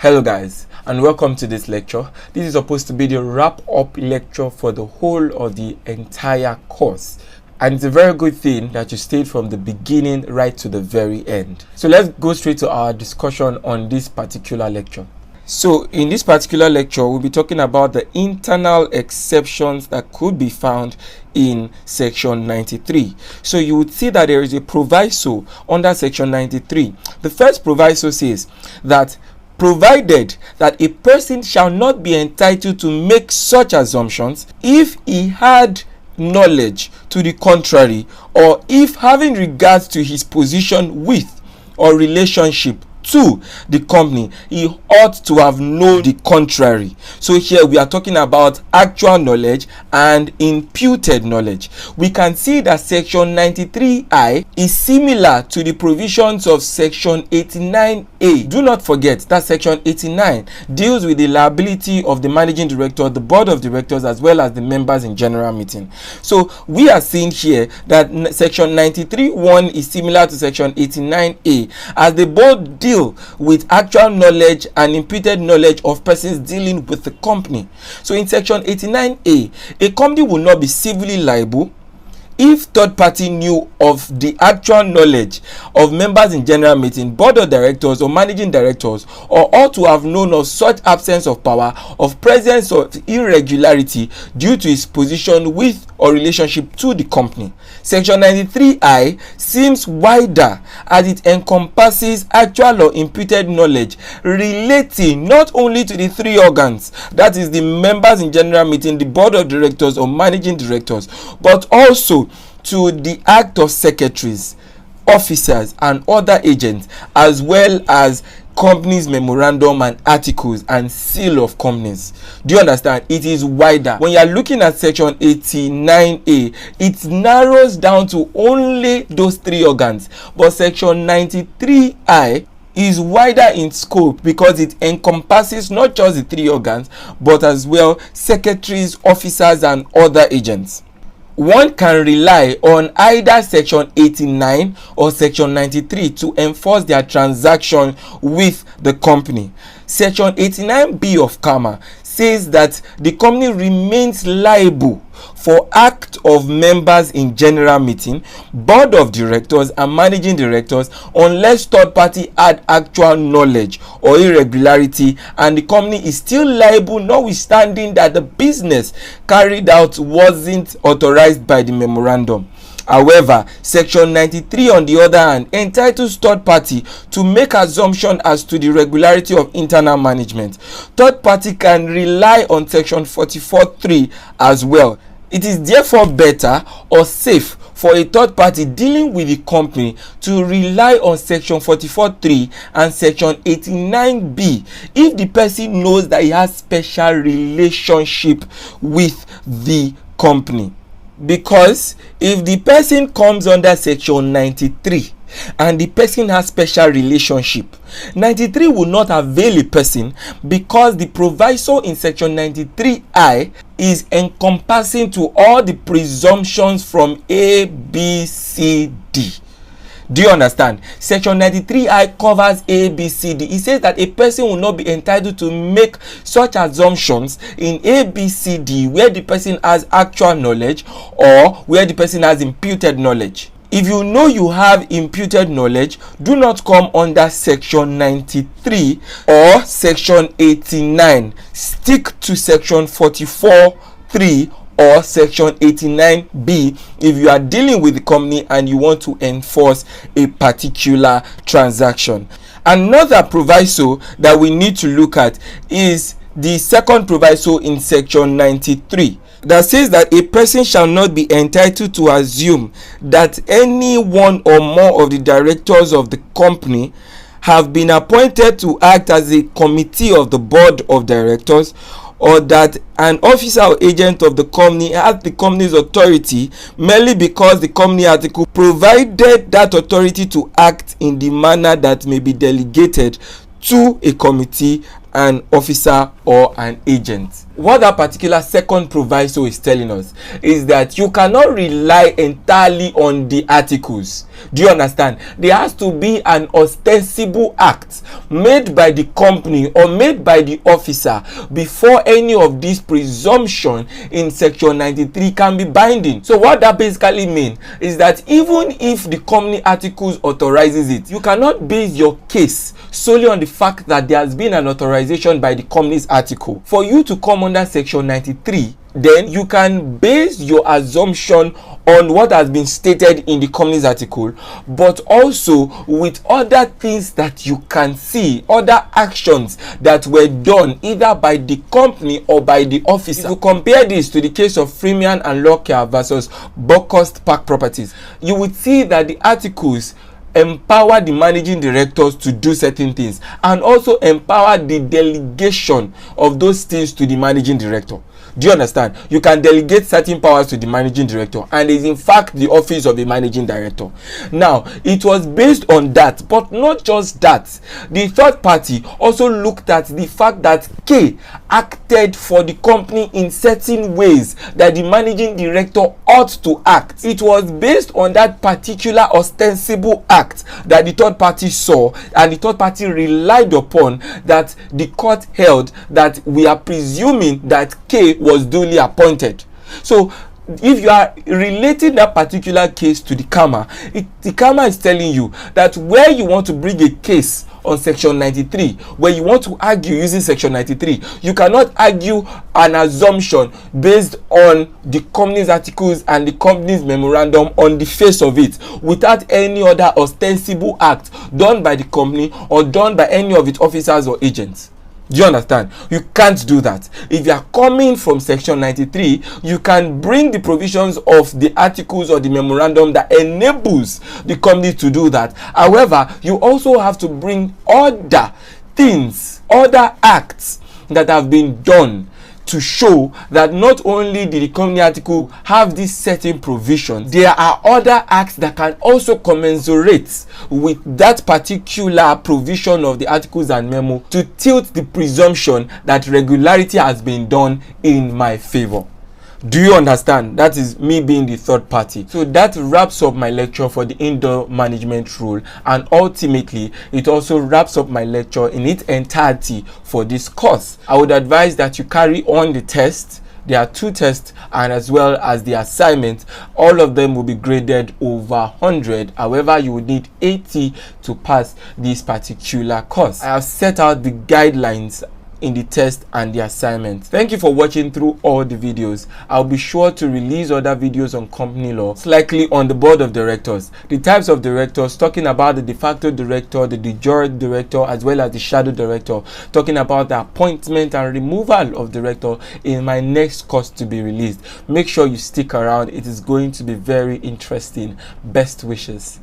Hello guys, and welcome to this lecture. This is supposed to be the wrap-up lecture for the whole of the entire course. And it's a very good thing that you stayed from the beginning right to the very end. So let's go straight to our discussion on this particular lecture. So in this particular lecture, we'll be talking about the internal exceptions that could be found in section 93. So you would see that there is a proviso under section 93. The first proviso says that provided that a person shall not be entitled to make such assumptions if he had knowledge to the contrary, or if having regards to his position with or relationship to the company he ought to have known the contrary. So here we are talking about actual knowledge and imputed knowledge. We can see that section 93I is similar to the provisions of section 89A. Do not forget that section 89 deals with the liability of the managing director, the board of directors, as well as the members in general meeting. So we are seeing here that section 93(1) is similar to section 89A, as they both deal with actual knowledge and imputed knowledge of persons dealing with the company. So in section 89A, a company will not be civilly liable if third party knew of the actual knowledge of members in general meeting, board of directors, or managing directors, or ought to have known of such absence of power, of presence of irregularity due to his position with or relationship to the company. Section 93I seems wider as it encompasses actual or imputed knowledge relating not only to the three organs, that is the members in general meeting, the board of directors or managing directors, but also to the act of secretaries, officers and other agents, as well as companies memorandum and articles and seal of companies. Do you understand? It is wider. When you are looking at section 89A, it narrows down to only those three organs, but section 93I is wider in scope because it encompasses not just the three organs but as well secretaries, officers and other agents. One can rely on either section 89 or section 93 to enforce their transaction with the company. Section 89B of Cama says that the company remains liable for act of members in general meeting, board of directors and managing directors unless third party had actual knowledge or irregularity, and the company is still liable notwithstanding that the business carried out wasn't authorized by the memorandum. However, section 93 on the other hand entitles third party to make assumption as to the regularity of internal management. Third party can rely on section 44(3) as well. It is therefore better or safe for a third party dealing with the company to rely on section 44(3) and section 89B if the person knows that he has special relationship with the company. Because if the person comes under section 93 and the person has special relationship, 93 will not avail a person because the proviso in section 93I is encompassing to all the presumptions from A, B, C, D. Do you understand? Section 93I covers A, B, C, D. It says that a person will not be entitled to make such assumptions in A, B, C, D where the person has actual knowledge or where the person has imputed knowledge. If you know you have imputed knowledge, do not come under section 93 or section 89. Stick to section 44(3) or section 89B if you are dealing with the company and you want to enforce a particular transaction. Another proviso that we need to look at is the second proviso in section 93 that says that a person shall not be entitled to assume that any one or more of the directors of the company have been appointed to act as a committee of the board of directors, or that an officer or agent of the company has the company's authority merely because the company article provided that authority to act in the manner that may be delegated to a committee, an officer or an agent. What that particular second proviso is telling us is that you cannot rely entirely on the articles. Do you understand? There has to be an ostensible act made by the company or made by the officer before any of these presumption in section 93 can be binding. So what that basically means is that even if the company articles authorizes it, you cannot base your case solely on the fact that there has been an authorization by the company's article. For you to come under section 93, then you can base your assumption on what has been stated in the company's article, but also with other things that you can see, other actions that were done either by the company or by the officer. If you compare this to the case of Freemian and Lockyer versus Buckhurst Park Properties, you would see that the articles empower the managing directors to do certain things and also empower the delegation of those things to the managing director. Do you understand? You can delegate certain powers to the managing director, and is in fact the office of the managing director. Now, it was based on that, but not just that. The third party also looked at the fact that K acted for the company in certain ways that the managing director ought to act. It was based on that particular ostensible act that the third party saw, and the third party relied upon, that the court held that we are presuming that K was duly appointed. So if you are relating that particular case to the Cama, the Cama is telling you that where you want to bring a case on section 93, where you want to argue using section 93, you cannot argue an assumption based on the company's articles and the company's memorandum on the face of it without any other ostensible act done by the company or done by any of its officers or agents. Do you understand? You can't do that. If you are coming from section 93, you can bring the provisions of the articles or the memorandum that enables the company to do that. However, you also have to bring other things, other acts that have been done to show that not only did the company article have these certain provisions, there are other acts that can also commensurate with that particular provision of the articles and memo to tilt the presumption that regularity has been done in my favor. Do you understand? That is me being the third party. So that wraps up my lecture for the indoor management rule, and ultimately it also wraps up my lecture in its entirety for this course. I would advise that you carry on the test. There are 2 tests, and as well as the assignment. All of them will be graded over 100. However, you would need 80 to pass this particular course. I have set out the guidelines in the test and the assignment. Thank you for watching through all the videos. I'll be sure to release other videos on company law, likely on the board of directors, the types of directors, talking about the de facto director, the de jure director, as well as the shadow director, talking about the appointment and removal of director in my next course to be released. Make sure you stick around. It is going to be very interesting. Best wishes.